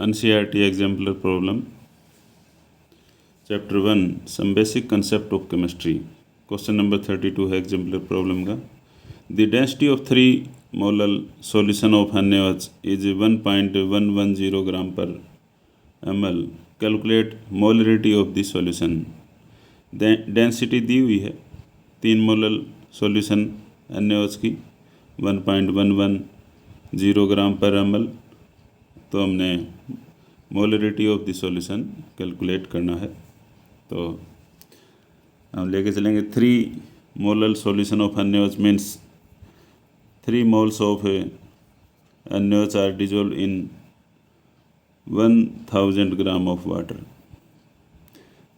NCERT exemplar problem. Chapter 1 Some basic concept of chemistry. Question number 32 है exemplar problem का. The density of 3 molar solution of NaOH is 1.110 gram per ml. Calculate molarity of the solution. Density दी हुई है 3 molar solution NaOH की 1.110 ग्राम पर ml. तो हमने molarity of the solution calculate करना है. तो हम लेके चलेंगे 3 molar solution of NaOH means 3 moles of NaOH are dissolve in 1000 gram of water.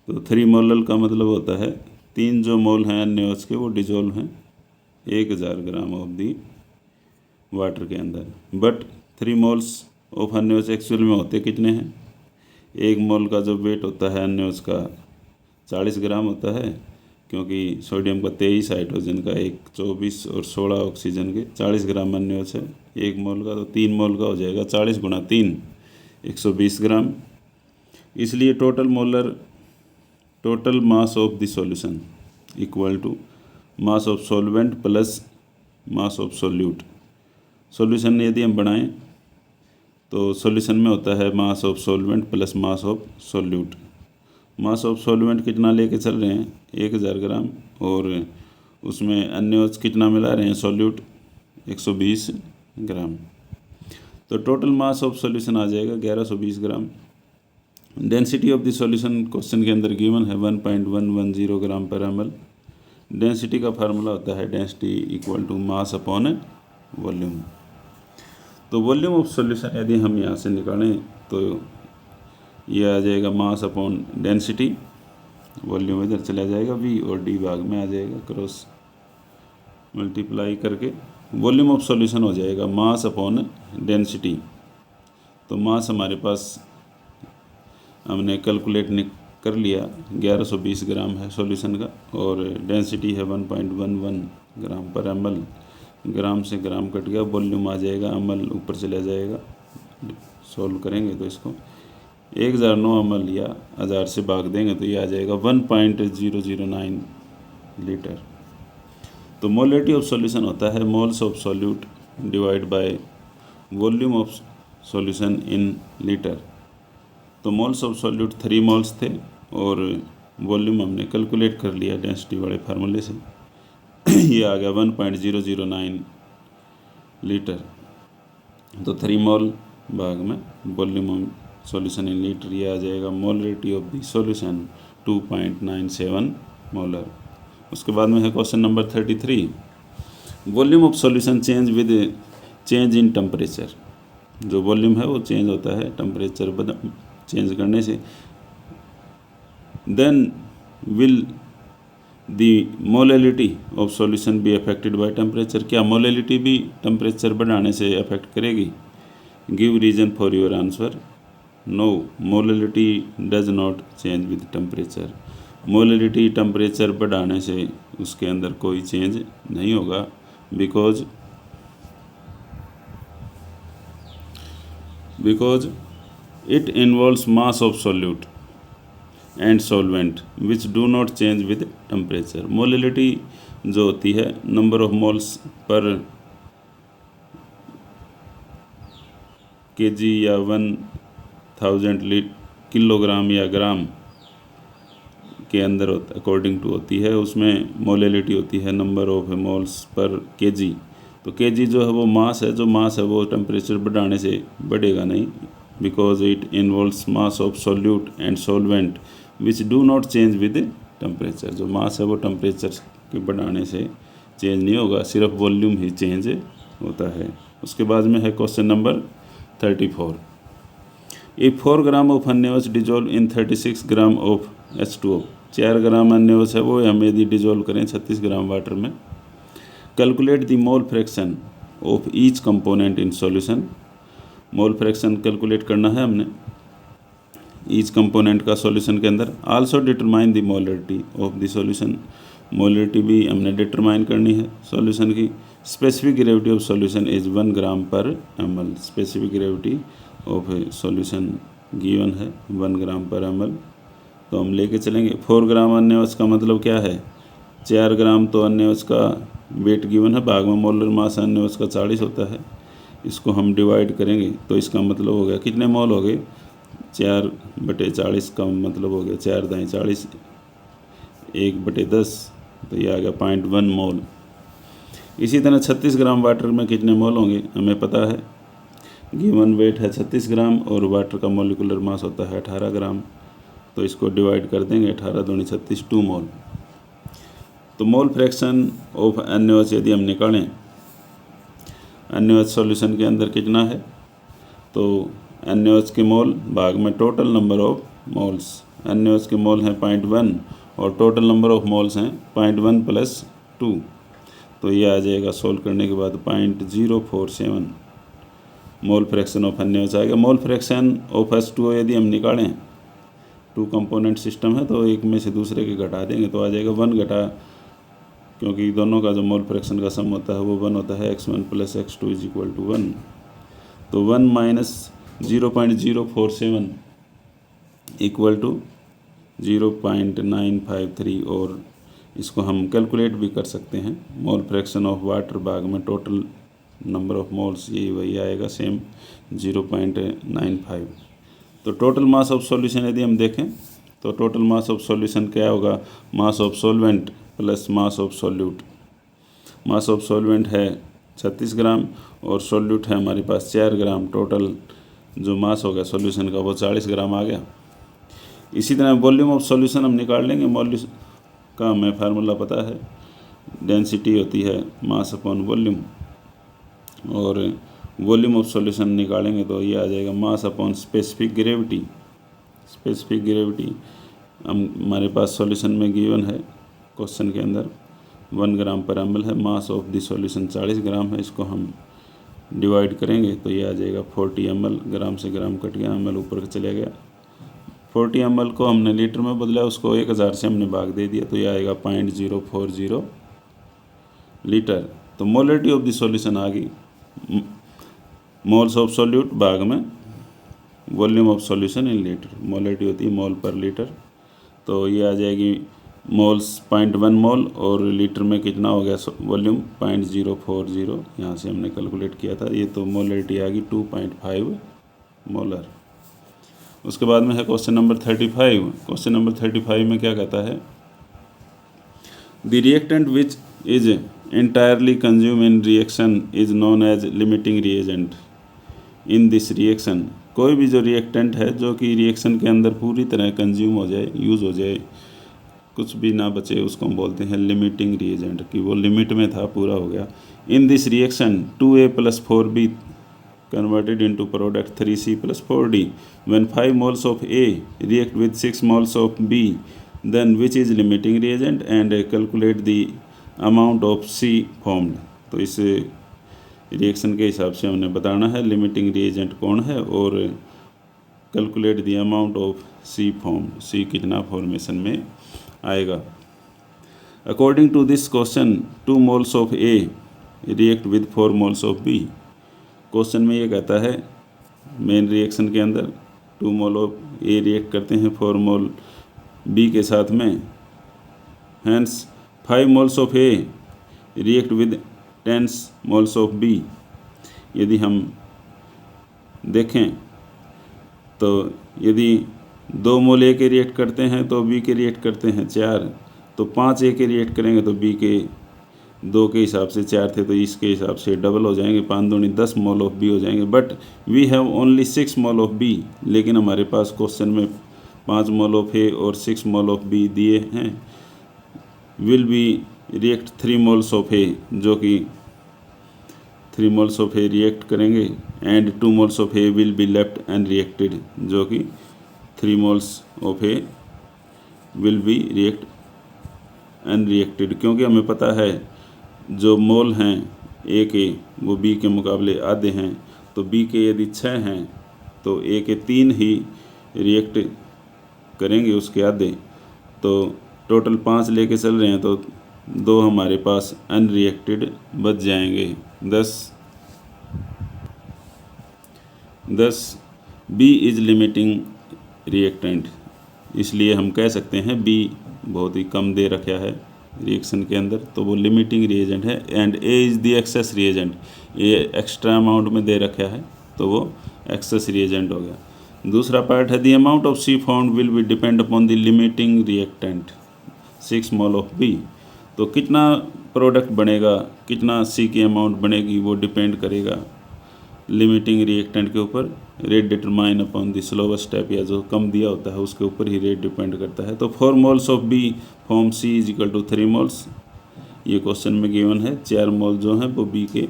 तो 3 मोलर का मतलब होता है 3 जो मोल हैं NaOH के वो डिजोल्व हैं 1000 ग्राम ऑफ दी वाटर के अंदर. But 3 moles of NaOH actual में होते कितने हैं? 1 मोल का जो वेट होता है NaOH का 40 ग्राम होता है, क्योंकि सोडियम का 23, हाइड्रोजन का 1, 24 और 16 ऑक्सीजन के 40 ग्राम NaOH है 1 मोल का. तो 3 मोल का हो जाएगा 40 गुणा 3 120 ग्राम. इसलिए total mass of the solution equal to mass of solvent plus mass of solute. Solution यदि हम बनाएं तो सॉल्यूशन में होता है mass of solvent plus mass of solute. Mass of solvent कितना लेके चल रहे हैं 1000 ग्राम, और उसमें NaOH कितना मिला रहे हैं सोल्यूट 120 ग्राम. तो टोटल मास ऑफ सॉल्यूशन आ जाएगा 1120 gram. Density of the solution question के अंदर गिवन है 1.110 ग्राम पर ml. डेंसिटी का फार्मूला होता है density equal to mass upon volume. तो वॉल्यूम ऑफ सॉल्यूशन यदि हम यहाँ से निकालें तो ये आ जाएगा मास अपॉन डेंसिटी. वॉल्यूम इधर चला जाएगा, V और D भाग में आ जाएगा, क्रॉस मल्टीप्लाई करके वॉल्यूम ऑफ सॉल्यूशन हो जाएगा मास अपॉन डेंसिटी. तो मास हमारे पास हमने कैलकुलेट कर लिया 1120 ग्राम है सॉल्यूशन का, और डेंसिटी है 1.11 ग्राम पर ml. ग्राम से ग्राम कट गया, वॉल्यूम आ जाएगा, ml ऊपर चला जाएगा. सॉल्व करेंगे तो इसको 1009 ml या 1000 से भाग देंगे तो ये आ जाएगा 1.009 लीटर. तो मोलरिटी ऑफ सॉल्यूशन होता है moles of solute divide by volume of solution in litre. तो मोल्स ऑफ सॉल्यूट 3 मोल्स थे और वॉल्यूम हमने कैलकुलेट कर लिया डेंसिटी वाले फार्मूले से. ये आ गया 1.009 लीटर. तो 3 मोल भाग में volume of solution in litre, ये आ जाएगा molarity of the solution 2.97 molar. उसके बाद में है question number 33. Volume of solution change with change in temperature. जो वॉल्यूम है वो चेंज होता है टेम्परेचर चेंज करने से. Then will the molality of solution be affected by temperature. क्या मोलैलिटी भी टेम्परेचर बढ़ाने से अफेक्ट करेगी? Give reason for your answer. No, molality does not change with temperature. Molality temperature बढ़ाने से उसके अंदर कोई चेंज नहीं होगा, because it involves mass of solute and solvent which do not change with temperature. Molality जो होती है number of moles per kg या 1000 किलोग्राम या ग्राम के अंदर अकॉर्डिंग टू होती है. उसमें मोलैलिटी होती है number of moles per kg. तो kg जो है वो मास है, जो मास है वो टेम्परेचर बढ़ाने से बढ़ेगा नहीं, because it involves mass of solute and solvent which do not change with temperature. जो मास है वो टेम्परेचर के बढ़ाने से चेंज नहीं होगा, सिर्फ वॉल्यूम ही चेंज होता है. उसके बाद में है question number 34. If 4 gram of NaOH dissolve in 36 gram of H2O. 4 gram NaOH है वो हम यदि डिजोल्व करें 36 ग्राम वाटर में. Calculate the mole fraction of each component in solution. Mole fraction calculate करना है हमने ईच कंपोनेंट का सॉल्यूशन के अंदर. Also determine the molarity of the solution. Molarity भी हमने डिटरमाइन करनी है सॉल्यूशन की. Specific gravity of solution is 1 ग्राम पर ml. Specific gravity of A solution given है 1 ग्राम पर ml, तो हम लेके चलेंगे। 4 ग्राम अन्यवच का मतलब क्या है, 4 ग्राम तो अन्यवच का वेट गिवन है, भाग में मोलर मास अन्यवच का 40 होता है, इसको हम डिवाइड करेंगे तो इसका मतलब हो गया कितने मोल हो गए, 4/40 का मतलब हो गया 4 दाएँ 40, 1/10, तो ये आ गया 0.1 मोल। इसी तरह 36 ग्राम वाटर में कितने मोल होंगे हमें पता है, गिवन वेट है 36 ग्राम और वाटर का मोलिकुलर मास होता है 18 ग्राम, तो इसको डिवाइड कर देंगे, 18 दूनी 36, 2 मोल। तो मोल फ्रैक्शन ऑफ NaOH यदि हम निकालें, NaOH सॉल्यूशन के अंदर कितना है, तो NaOH के मोल भाग में total number of moles, NaOH के मोल हैं 0.1 और टोटल नंबर ऑफ मोल्स हैं 0.1 + 2, तो ये आ जाएगा सोल्व करने के बाद 0.047 मोल फ्रैक्शन ऑफ NaOH आएगा। मोल फ्रैक्शन ऑफ H2O यदि हम निकालें, 2 कंपोनेंट सिस्टम है तो एक में से दूसरे के घटा देंगे तो आ जाएगा 1 घटा, क्योंकि दोनों का जो मोल फ्रैक्शन का सम होता है वो 1 होता है, x1 + x2 = 1, तो 1 - 0.047 = 0.953, और इसको हम कैलकुलेट भी कर सकते हैं। मोल फ्रैक्शन ऑफ वाटर भाग में टोटल नंबर ऑफ मोल्स, ये वही आएगा सेम 0.95। तो टोटल मास ऑफ सॉल्यूशन यदि हम देखें तो टोटल मास ऑफ सॉल्यूशन क्या होगा, मास of solvent plus mass of solute. Mass of solvent है 36 ग्राम और सॉल्यूट है हमारे पास 4 ग्राम, टोटल जो मास हो गया सॉल्यूशन का वो 40 ग्राम आ गया। इसी तरह वॉल्यूम ऑफ सॉल्यूशन हम निकाल लेंगे, वॉल्यूम का हमें फार्मूला पता है, डेंसिटी होती है मास अपॉन वॉल्यूम, और वॉल्यूम ऑफ सॉल्यूशन निकालेंगे तो ये आ जाएगा mass upon specific gravity. Specific gravity हमारे पास सॉल्यूशन में गिवन है क्वेश्चन के अंदर 1 ग्राम पर ml है, मास ऑफ द सॉल्यूशन 40 ग्राम है, इसको हम डिवाइड करेंगे तो ये आ जाएगा 40 ml, ग्राम से ग्राम कट गया, ml ऊपर का चले गया, 40 ml को हमने लीटर में बदला, उसको 1000 से हमने भाग दे दिया तो ये आएगा 0.040 लीटर। तो मोलरिटी ऑफ द सॉल्यूशन आ गई, मोल्स ऑफ सॉल्यूट भाग में volume of solution in litre, molarity होती है मोल पर लीटर, तो ये आ जाएगी मोल्स 0.1 मोल और लीटर में कितना हो गया वॉल्यूम 0.040, यहाँ से हमने कैलकुलेट किया था, ये तो मोलरिटी आ गई 2.5 मोलर। उसके बाद में है क्वेश्चन नंबर 35। क्वेश्चन नंबर 35 में क्या कहता है, the reactant which is entirely consumed in reaction is known as limiting reagent in this reaction। कोई भी जो रिएक्टेंट है जो कि रिएक्शन के अंदर पूरी तरह कंज्यूम हो जाए, यूज़ हो जाए, कुछ भी ना बचे, उसको हम बोलते हैं लिमिटिंग रिएजेंट, कि वो लिमिट में था, पूरा हो गया। In this reaction 2A + 4B converted into product 3C + 4D when 5 moles of A react with 6 moles of B, then which is limiting reagent and calculate the amount of C formed। तो इस reaction के हिसाब से हमने बताना है limiting reagent कौन है और calculate the amount of C form, C कितना फॉर्मेशन में आएगा। According to this question 2 moles of A react with 4 moles of B। Question में ये कहता है मेन रिएक्शन के अंदर 2 मोल ऑफ A रिएक्ट करते हैं 4 मोल B के साथ में, hence 5 moles of A react with 10 moles of B। यदि हम देखें तो यदि 2 मोल A के रिएक्ट करते हैं तो B के रिएक्ट करते हैं 4, तो 5 A के रिएक्ट करेंगे तो B के 2 के हिसाब से 4 थे तो इसके हिसाब से डबल हो जाएंगे, 5 दूनी 10 मोल ऑफ B हो जाएंगे। But we have only 6 mole of B, लेकिन हमारे पास क्वेश्चन में 5 मोल ऑफ A और 6 मोल ऑफ B दिए हैं। Will be react 3 moles of A, जो कि 3 moles ऑफ A रिएक्ट करेंगे, and 2 moles of A will be left unreacted, जो कि 3 moles of A will be react unreacted, क्योंकि हमें पता है जो मोल हैं A के वो B के मुकाबले आधे हैं, तो B के यदि 6 हैं तो A के 3 ही रिएक्ट करेंगे उसके आधे, तो टोटल 5 लेके चल रहे हैं तो 2 हमारे पास अनरिएक्टेड बच जाएंगे। 10 बी इज़ लिमिटिंग रिएक्टेंट, इसलिए हम कह सकते हैं बी बहुत ही कम दे रखा है रिएक्शन के अंदर, तो वो लिमिटिंग रिएजेंट है। And A is the access reagent, ये एक्स्ट्रा अमाउंट में दे रखा है तो वो एक्सेस रिएजेंट हो गया। दूसरा पार्ट है the amount of C found will be depend upon the limiting reactant 6 mole of B, तो कितना प्रोडक्ट बनेगा, कितना सी की अमाउंट बनेगी, वो डिपेंड करेगा लिमिटिंग रिएक्टेंट के ऊपर। Rate determine upon the slowest step, या जो कम दिया होता है उसके ऊपर ही रेट डिपेंड करता है। तो 4 moles of B form C is equal to 3 moles, ये क्वेश्चन में गिवन है। 4 मोल जो हैं वो बी के,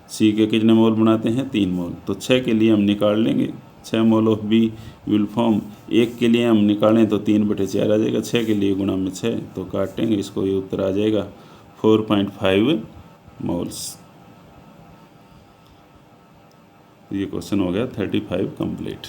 सी के कितने मोल बनाते हैं 3 मोल, तो 6 के लिए हम निकाल लेंगे। 6 mole of B will form, 1 के लिए हम निकालें तो 3/4 आ जाएगा, 6 के लिए गुणा में 6 तो काटेंगे इसको, ये उत्तर आ जाएगा 4.5 मोल्स। ये क्वेश्चन हो गया 35 कंप्लीट।